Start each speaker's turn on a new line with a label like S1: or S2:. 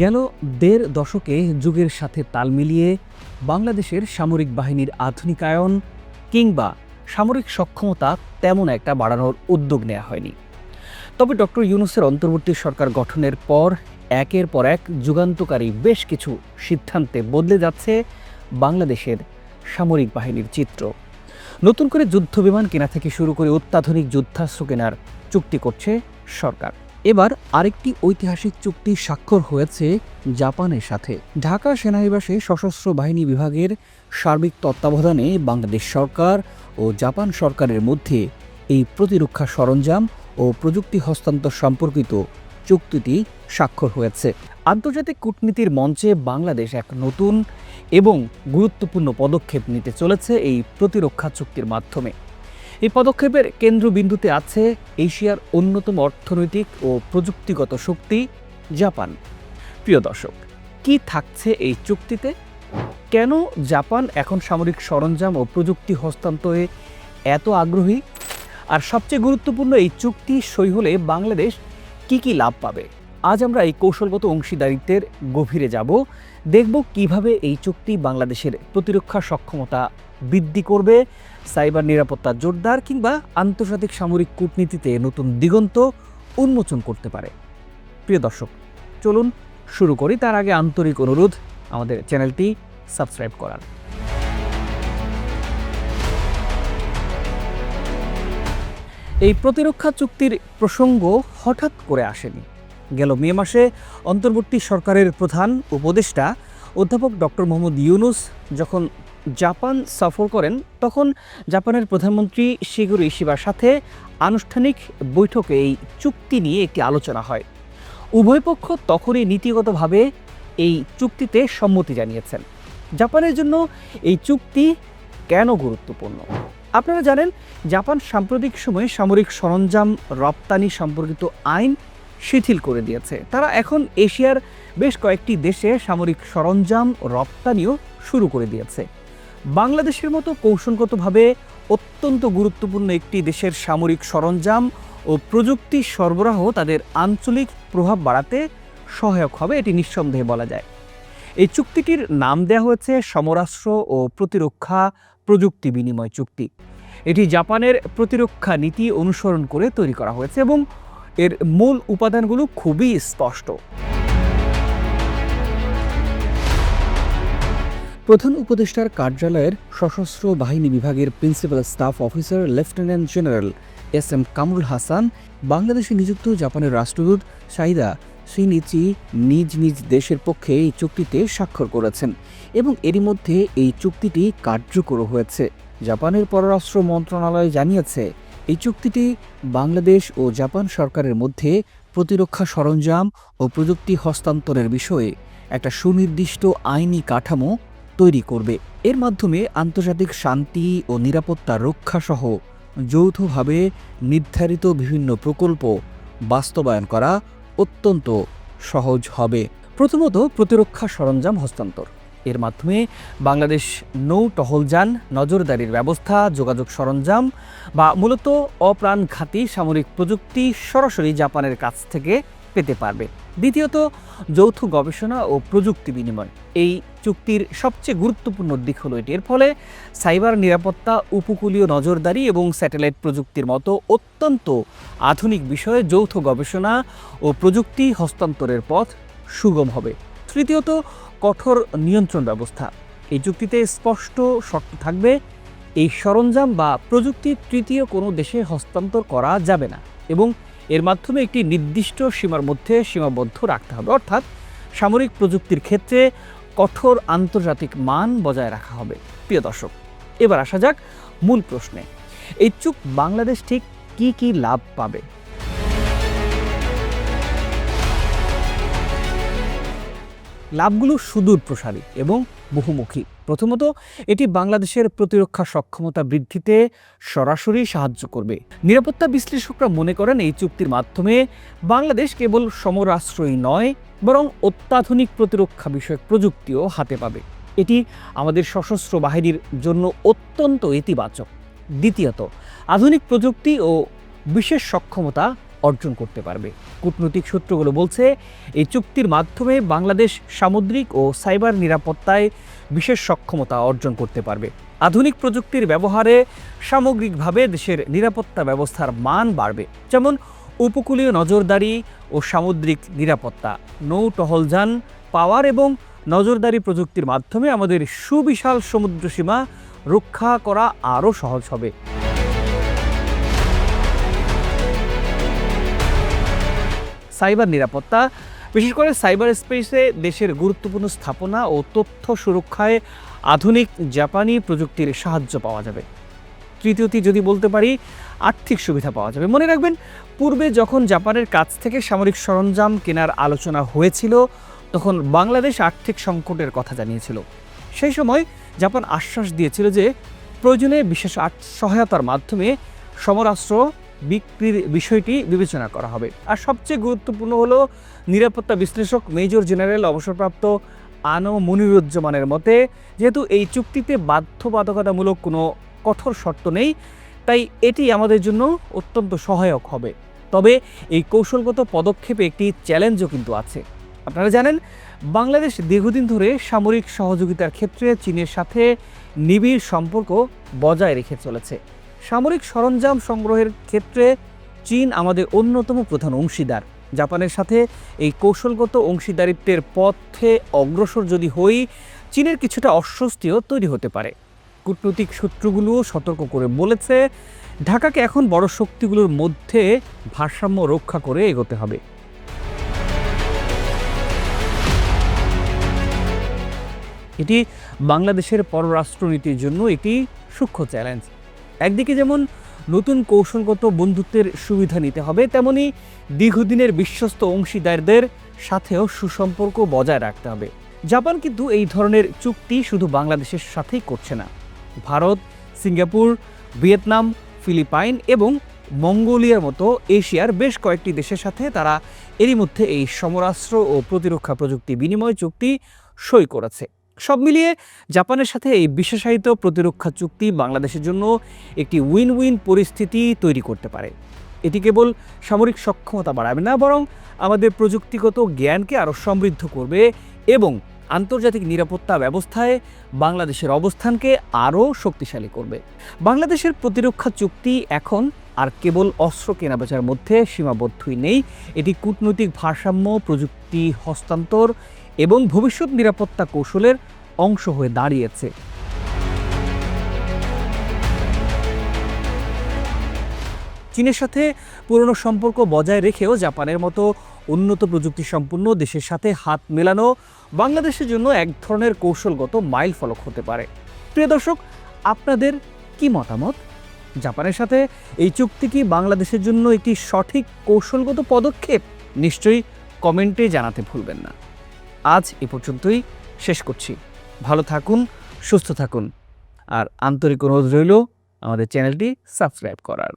S1: গেল দেড় দশকে যুগের সাথে তাল মিলিয়ে বাংলাদেশের সামরিক বাহিনীর আধুনিকায়ন কিংবা সামরিক সক্ষমতা তেমন একটা বাড়ানোর উদ্যোগ নেওয়া হয়নি। তবে ডক্টর ইউনূসের অন্তর্বর্তী সরকার গঠনের পর একের পর এক যুগান্তকারী বেশ কিছু সিদ্ধান্তে বদলে যাচ্ছে বাংলাদেশের সামরিক বাহিনীর চিত্র। নতুন করে যুদ্ধবিমান কেনা থেকে শুরু করে অত্যাধুনিক যুদ্ধাস্ত্র কেনার চুক্তি করছে সরকার। এবার আরেকটি ঐতিহাসিক চুক্তি স্বাক্ষর হয়েছে জাপানের সাথে। ঢাকা সেনানিবাসে সশস্ত্র বাহিনী বিভাগের সার্বিক তত্ত্বাবধানে বাংলাদেশ সরকার ও জাপান সরকারের মধ্যে এই প্রতিরক্ষা সরঞ্জাম ও প্রযুক্তি হস্তান্তর সম্পর্কিত চুক্তিটি স্বাক্ষর হয়েছে। আন্তর্জাতিক কূটনীতির মঞ্চে বাংলাদেশ এক নতুন এবং গুরুত্বপূর্ণ পদক্ষেপ নিতে চলেছে এই প্রতিরক্ষা চুক্তির মাধ্যমে। এই পদক্ষেপের কেন্দ্রবিন্দুতে আছে এশিয়ার অন্যতম অর্থনৈতিক ও প্রযুক্তিগত শক্তি জাপান। প্রিয় দর্শক, কি থাকছে এই চুক্তিতে? কেন জাপান এখন সামরিক সরঞ্জাম ও প্রযুক্তি হস্তান্তরে এত আগ্রহী? আর সবচেয়ে গুরুত্বপূর্ণ, এই চুক্তি সই হলে বাংলাদেশ কি কি লাভ পাবে? আজ আমরা এই কৌশলগত অংশীদারিত্বের গভীরে যাব, দেখব কিভাবে এই চুক্তি বাংলাদেশের প্রতিরক্ষা সক্ষমতা বৃদ্ধি করবে, সাইবার নিরাপত্তা জোরদার কিংবা আন্তর্জাতিক সামরিক কূটনীতিতে নতুন দিগন্ত উন্মোচন করতে পারে। প্রিয় দর্শক, চলুন শুরু করি। তার আগে আন্তরিক অনুরোধ আমাদের চ্যানেলটি সাবস্ক্রাইব করার। এই প্রতিরক্ষা চুক্তির প্রসঙ্গ হঠাৎ করে আসেনি। গেল মে মাসে অন্তর্বর্তী সরকারের প্রধান উপদেষ্টা অধ্যাপক ডক্টর মোহাম্মদ ইউনূস যখন জাপান সফর করেন, তখন জাপানের প্রধানমন্ত্রী শিগেরু ইশিবার সাথে আনুষ্ঠানিক বৈঠকে এই চুক্তি নিয়ে একটি আলোচনা হয়। উভয় পক্ষ তখনই নীতিগতভাবে এই চুক্তিতে সম্মতি জানিয়েছেন। জাপানের জন্য এই চুক্তি কেন গুরুত্বপূর্ণ? আপনারা জানেন, জাপান সাম্প্রতিক সময়ে সামরিক সরঞ্জাম রপ্তানি সম্পর্কিত আইন শিথিল করে দিয়েছে। তারা এখন এশিয়ার বেশ কয়েকটি দেশে সামরিক সরঞ্জাম রপ্তানিও শুরু করে দিয়েছে। বাংলাদেশের মতো কৌশলগতভাবে অত্যন্ত গুরুত্বপূর্ণ একটি দেশের সামরিক সরঞ্জাম ও প্রযুক্তি সরবরাহ তাদের আঞ্চলিক প্রভাব বাড়াতে সহায়ক হবে, এটি নিঃসন্দেহে বলা যায়। এই চুক্তিটির নাম দেওয়া হয়েছে সমরাস্ত্র ও প্রতিরক্ষা প্রযুক্তি বিনিময় চুক্তি। এটি জাপানের প্রতিরক্ষা নীতি অনুসরণ করে তৈরি করা হয়েছে এবং এর মূল উপাদানগুলো খুবই স্পষ্ট। প্রধান উপদেষ্টার কার্যালয়ের সশস্ত্র বাহিনী বিভাগের principal staff officer lieutenant general SM. Kamrul Hasan বাংলাদেশে নিযুক্ত জাপানের রাষ্ট্রদূত সাইদা শিনিচি নিজ নিজ দেশের পক্ষে এই চুক্তিতে স্বাক্ষর করেছেন এবং এরই মধ্যে এই চুক্তিটি কার্যকর হয়েছে। জাপানের পররাষ্ট্র মন্ত্রণালয় জানিয়েছে, এই চুক্তিটি বাংলাদেশ ও জাপান সরকারের মধ্যে প্রতিরক্ষা সরঞ্জাম ও প্রযুক্তি হস্তান্তরের বিষয়ে একটা সুনির্দিষ্ট আইনি কাঠামো তৈরি করবে। এর মাধ্যমে আন্তর্জাতিক শান্তি ও নিরাপত্তা রক্ষাসহ যৌথভাবে নির্ধারিত বিভিন্ন প্রকল্প বাস্তবায়ন করা অত্যন্ত সহজ হবে। প্রথমত, প্রতিরক্ষা সরঞ্জাম হস্তান্তর। এর মাধ্যমে বাংলাদেশ নৌ টহলযান, নজরদারির ব্যবস্থা, যোগাযোগ সরঞ্জাম বা মূলত অপ্রাণঘাতী সামরিক প্রযুক্তি সরাসরি জাপানের কাছ থেকে পেতে পারবে। দ্বিতীয়ত, যৌথ গবেষণা ও প্রযুক্তি বিনিময়। এই চুক্তির সবচেয়ে গুরুত্বপূর্ণ দিক হলো এটি। এর ফলে সাইবার নিরাপত্তা, উপকূলীয় নজরদারি এবং স্যাটেলাইট প্রযুক্তির মতো অত্যন্ত আধুনিক বিষয়ে যৌথ গবেষণা ও প্রযুক্তি হস্তান্তরের পথ সুগম হবে। তৃতীয়ত, কঠোর নিয়ন্ত্রণ ব্যবস্থা। এই চুক্তিতে স্পষ্ট শর্ত থাকবে, এই সরঞ্জাম বা প্রযুক্তি তৃতীয় কোনো দেশে হস্তান্তর করা যাবে না এবং এর মাধ্যমে একটি নির্দিষ্ট সীমার মধ্যে সীমাবদ্ধ রাখতে হবে। অর্থাৎ সামরিক প্রযুক্তির ক্ষেত্রে কঠোর আন্তর্জাতিক মান বজায় রাখা হবে। প্রিয় দর্শক, এবার আসা যাক মূল প্রশ্নে। এই চুক্তি বাংলাদেশ ঠিক কি কি লাভ পাবে? লাভগুলো সুদূর প্রসারী এবং বহুমুখী। প্রথমত, এটি বাংলাদেশের প্রতিরক্ষা সক্ষমতা বৃদ্ধিতে সরাসরি সাহায্য করবে। নিরাপত্তা বিশ্লেষকরা মনে করেন, এই চুক্তির মাধ্যমে বাংলাদেশ কেবল সমরাস্ত্রই নয়, বরং অত্যাধুনিক প্রতিরক্ষা বিষয়ক প্রযুক্তিও হাতে পাবে। এটি আমাদের সশস্ত্র বাহিনীর জন্য অত্যন্ত ইতিবাচক। দ্বিতীয়ত, আধুনিক প্রযুক্তি ও বিশেষ সক্ষমতা অর্জন করতে পারবে। কূটনৈতিক সূত্রগুলো বলছে এই চুক্তির মাধ্যমে বাংলাদেশ সামুদ্রিক ও সাইবার নিরাপত্তায় বিশেষ সক্ষমতা অর্জন করতে পারবে। আধুনিক প্রযুক্তির ব্যবহারে সামগ্রিকভাবে দেশের নিরাপত্তা ব্যবস্থার মান বাড়বে, যেমন উপকূলীয় নজরদারি ও সামুদ্রিক নিরাপত্তা, নৌ টহলযান পাওয়ার এবং নজরদারি প্রযুক্তির মাধ্যমে আমাদের সুবিশাল সমুদ্রসীমা রক্ষা করা আরও সহজ হবে। সাইবার নিরাপত্তা, বিশেষ করে সাইবার স্পেসে দেশের গুরুত্বপূর্ণ স্থাপনা ও তথ্য সুরক্ষায় আধুনিক জাপানি প্রযুক্তির সাহায্য পাওয়া যাবে। তৃতীয়টি যদি বলতে পারি, আর্থিক সুবিধা পাওয়া যাবে। মনে রাখবেন, পূর্বে যখন জাপানের কাছ থেকে সামরিক সরঞ্জাম কেনার আলোচনা হয়েছিল, তখন বাংলাদেশ আর্থিক সংকটের কথা জানিয়েছিল। সেই সময় জাপান আশ্বাস দিয়েছিল যে প্রয়োজনে বিশেষ সহায়তার মাধ্যমে সমরাস্ত্র বিক্রির বিষয়টি বিবেচনা করা হবে। আর সবচেয়ে গুরুত্বপূর্ণ হলো, নিরাপত্তা বিশ্লেষক মেজর জেনারেল অবসরপ্রাপ্ত আনো মনিরুজ্জামানের মতে, যেহেতু এই চুক্তিতে বাধ্যবাধকতামূলক কোনো কঠোর শর্ত নেই, তাই এটি আমাদের জন্য অত্যন্ত সহায়ক হবে। তবে এই কৌশলগত পদক্ষেপে একটি চ্যালেঞ্জও কিন্তু আছে। আপনারা জানেন, বাংলাদেশ দীর্ঘদিন ধরে সামরিক সহযোগিতার ক্ষেত্রে চীনের সাথে নিবিড় সম্পর্ক বজায় রেখে চলেছে। সামরিক সরঞ্জাম সংগ্রহের ক্ষেত্রে চীন আমাদের অন্যতম প্রধান অংশীদার। জাপানের সাথে এই কৌশলগত অংশীদারিত্বের পথে অগ্রসর যদি হই, চীনের কিছুটা অস্বস্তিও তৈরি হতে পারে। কূটনৈতিক সূত্রগুলোও সতর্ক করে বলেছে, ঢাকাকে এখন বড় শক্তিগুলোর মধ্যে ভারসাম্য রক্ষা করে এগোতে হবে। এটি বাংলাদেশের পররাষ্ট্রনীতির জন্য একটি সূক্ষ্ম চ্যালেঞ্জ। একদিকে যেমন নতুন কৌশলগত বন্ধুত্বের সুবিধা নিতে হবে, তেমনি দীর্ঘদিনের বিশ্বস্ত অংশীদারদের সাথেও সুসম্পর্ক বজায় রাখতে হবে। জাপান কিন্তু এই ধরনের চুক্তি শুধু বাংলাদেশের সাথেই করছে না। ভারত, সিঙ্গাপুর, ভিয়েতনাম, ফিলিপাইন এবং মঙ্গোলিয়ার মতো এশিয়ার বেশ কয়েকটি দেশের সাথে তারা এরই মধ্যে এই সমরাস্ত্র ও প্রতিরক্ষা প্রযুক্তি বিনিময় চুক্তি সই করেছে। সব মিলিয়ে জাপানের সাথে এই বিশেষায়িত প্রতিরক্ষা চুক্তি বাংলাদেশের জন্য একটি উইন উইন পরিস্থিতি তৈরি করতে পারে। এটি কেবল সামরিক সক্ষমতা বাড়াবে না, বরং আমাদের প্রযুক্তিগত জ্ঞানকে আরও সমৃদ্ধ করবে এবং আন্তর্জাতিক নিরাপত্তা ব্যবস্থায় বাংলাদেশের অবস্থানকে আরও শক্তিশালী করবে। বাংলাদেশের প্রতিরক্ষা চুক্তি এখন আর কেবল অস্ত্র কেনাবেচার মধ্যে সীমাবদ্ধই নেই, এটি কূটনৈতিক ভারসাম্য, প্রযুক্তি হস্তান্তর এবং ভবিষ্যৎ নিরাপত্তা কৌশলের অংশ হয়ে দাঁড়িয়েছে। চীনের সাথে পুরনো সম্পর্ক বজায় রেখেও জাপানের মতো উন্নত প্রযুক্তি সম্পন্ন দেশের সাথে হাত মেলানো বাংলাদেশের জন্য এক ধরনের কৌশলগত মাইল ফলক হতে পারে। প্রিয় দর্শক, আপনাদের কি মতামত? জাপানের সাথে এই চুক্তি কি বাংলাদেশের জন্য একটি সঠিক কৌশলগত পদক্ষেপ? নিশ্চয়ই কমেন্টে জানাতে ভুলবেন না। আজ এ পর্যন্তই শেষ করছি। ভালো থাকুন, সুস্থ থাকুন, আর আন্তরিক অনুরোধ রইল আমাদের চ্যানেলটি সাবস্ক্রাইব করার।